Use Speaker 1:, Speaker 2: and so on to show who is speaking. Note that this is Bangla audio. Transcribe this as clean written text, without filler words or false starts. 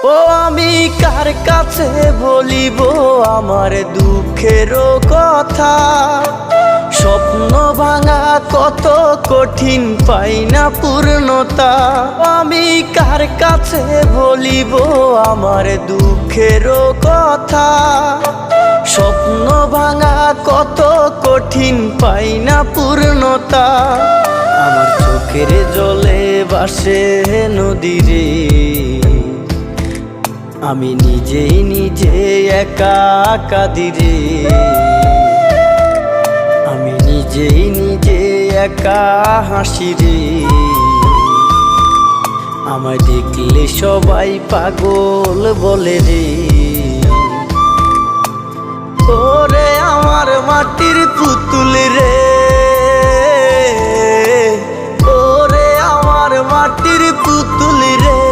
Speaker 1: ও আমি কার কাছে বলিব আমার দুঃখের কথা? স্বপ্ন ভাঙা কত কঠিন, পাই না পূর্ণতা। আমি কার কাছে বলিব আমার দুঃখের কথা? স্বপ্ন ভাঙা কত কঠিন, পাই না পূর্ণতা। আমার চোখের জলে ভাসে নদীরে, আমি নিজেই নিজে একা কাঁদিরে। আমি নিজেই নিজে একা হাসি রে। আমায় দেখলে সবাই পাগল বলে রে। ওরে আমার মাটির পুতুল রে, ওরে আমার মাটির পুতুল রে।